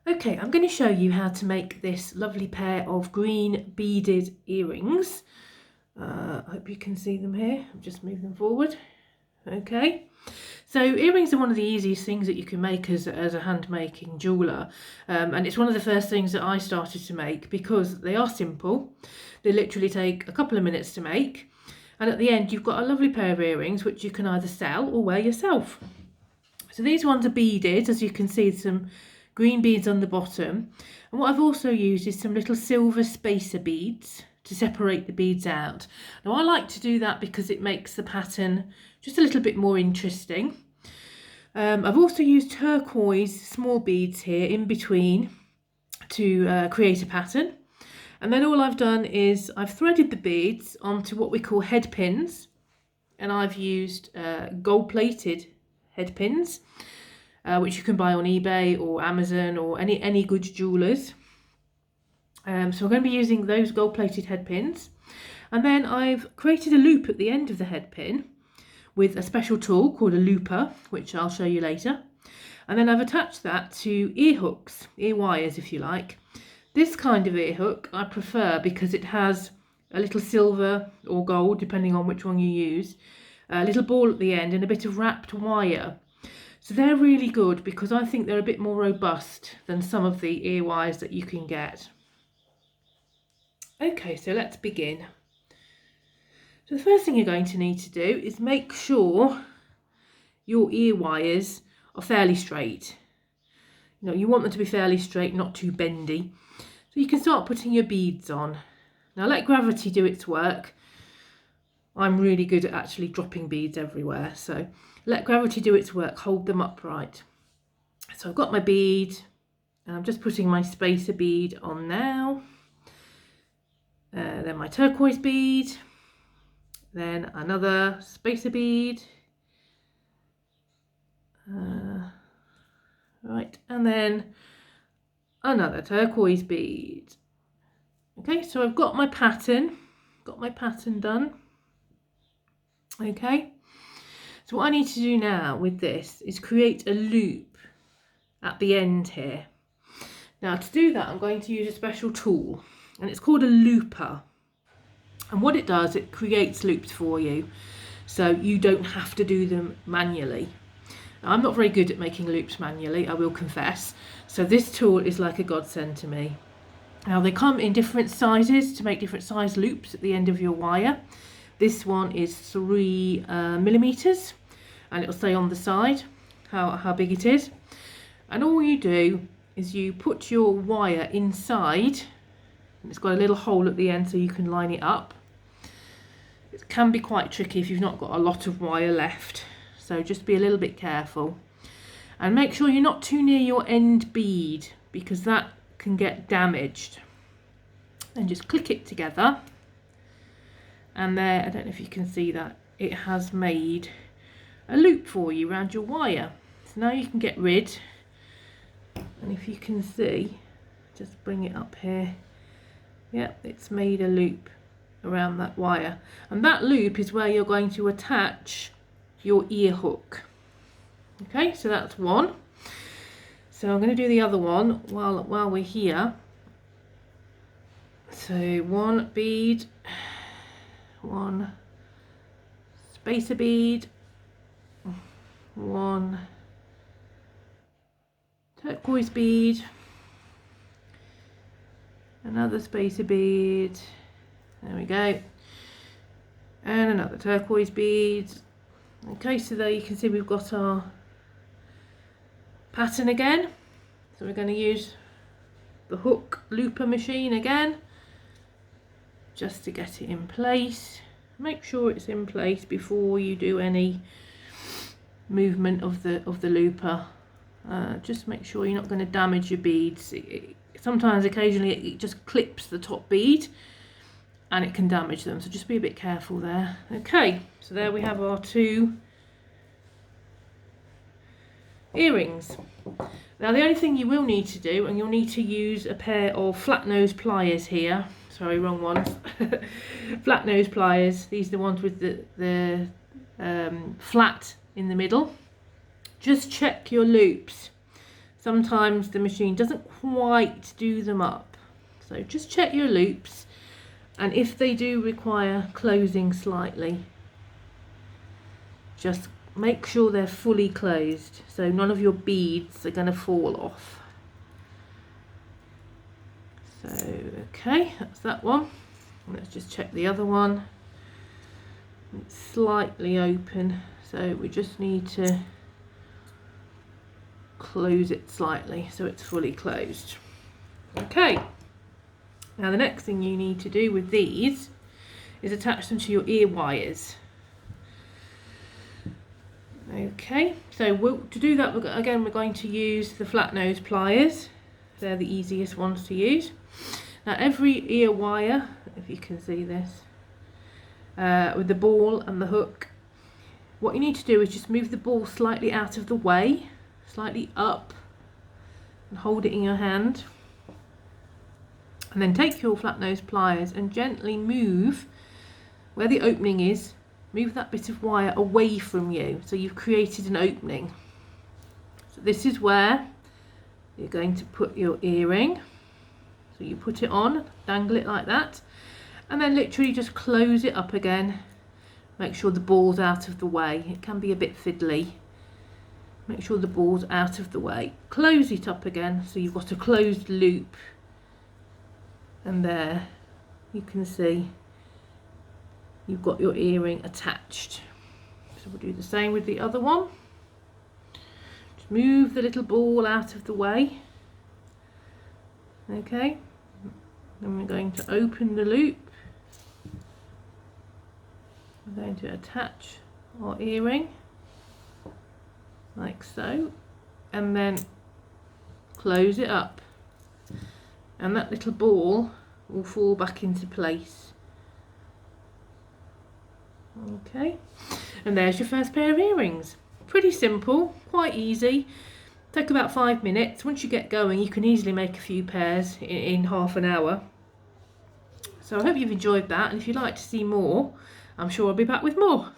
Okay, I'm going to show you how to make this lovely pair of green beaded earrings. I hope you can see them here. I'll just move them forward. Okay, so earrings are one of the easiest things that you can make as a hand-making jeweller, and it's one of the first things that I started to make because they are simple. They literally take a couple of minutes to make, and at the end you've got a lovely pair of earrings which you can either sell or wear yourself. So these ones are beaded, as you can see, some green beads on the bottom, and what I've also used is some little silver spacer beads to separate the beads out. Now I like to do that because it makes the pattern just a little bit more interesting. I've also used turquoise small beads here in between to create a pattern, and then all I've done is I've threaded the beads onto what we call head pins, and I've used gold-plated head pins, which you can buy on eBay or Amazon or any good jewellers. So I'm going to be using those gold-plated head pins, and then I've created a loop at the end of the head pin with a special tool called a looper, which I'll show you later. And then I've attached that to ear hooks, ear wires if you like. This kind of ear hook I prefer because it has a little silver or gold, depending on which one you use, a little ball at the end and a bit of wrapped wire. So they're really good because I think they're a bit more robust than some of the ear wires that you can get. Okay, so let's begin. So the first thing you're going to need to do is make sure your ear wires are fairly straight. You want them to be fairly straight, not too bendy. So you can start putting your beads on. Now let gravity do its work. I'm really good at actually dropping beads everywhere, so let gravity do its work, hold them upright. So I've got my bead, and I'm just putting my spacer bead on now. Then my turquoise bead, then another spacer bead, right, and then another turquoise bead. Okay, so I've got my pattern done. Okay, so what I need to do now with this is create a loop at the end here. Now to do that I'm going to use a special tool, and it's called a looper, and what it does, it creates loops for you so you don't have to do them manually. Now, I'm not very good at making loops manually, I will confess, so this tool is like a godsend to me. Now they come in different sizes to make different size loops at the end of your wire. This one is 3 millimeters, and it'll say on the side how big it is. And all you do is you put your wire inside, and it's got a little hole at the end so you can line it up. It can be quite tricky if you've not got a lot of wire left, so just be a little bit careful. And make sure you're not too near your end bead because that can get damaged. And just click it together. And there, I don't know if you can see that, it has made a loop for you around your wire. So now you can get rid, and if you can see, just bring it up here. Yeah, it's made a loop around that wire, and that loop is where you're going to attach your ear hook. Okay, so that's one. So I'm going to do the other one while we're here. So one bead, one spacer bead, one turquoise bead, another spacer bead, there we go, and another turquoise bead. Okay, so there you can see we've got our pattern again. So we're going to use the hook looper machine again just to get it in place. Make sure it's in place before you do any movement of the looper. Just make sure you're not going to damage your beads. Sometimes occasionally it just clips the top bead and it can damage them, so just be a bit careful there. Okay, so there we have our 2 earrings. Now the only thing you will need to do, and you'll need to use a pair of flat nose pliers here. Sorry, wrong ones. Flat nose pliers. These are the ones with the flat in the middle. Just check your loops. sometimes the machine doesn't quite do them up. So just check your loops, and if they do require closing slightly, just make sure they're fully closed so none of your beads are going to fall off. So okay, that's that one. Let's just check the other one. It's slightly open, so we just need to close it slightly so it's fully closed. Okay, now the next thing you need to do with these is attach them to your ear wires. Okay, so to do that, we're going to use the flat nose pliers. They're the easiest ones to use. Now every ear wire, if you can see this, with the ball and the hook, what you need to do is just move the ball slightly out of the way, slightly up, and hold it in your hand. And then take your flat nose pliers and gently move where the opening is. Move that bit of wire away from you, so you've created an opening. So this is where you're going to put your earring. So you put it on, dangle it like that, and then literally just close it up again. Make sure the ball's out of the way. It can be a bit fiddly. Make sure the ball's out of the way. Close it up again so you've got a closed loop. And there you can see you've got your earring attached. So we'll do the same with the other one. Just move the little ball out of the way. Okay, then we're going to open the loop. We're going to attach our earring like so, and then close it up, and that little ball will fall back into place. Okay, and there's your first pair of earrings. Pretty simple, quite easy. Take about 5 minutes. Once you get going, you can easily make a few pairs in half an hour. So I hope you've enjoyed that, and if you'd like to see more, I'm sure I'll be back with more.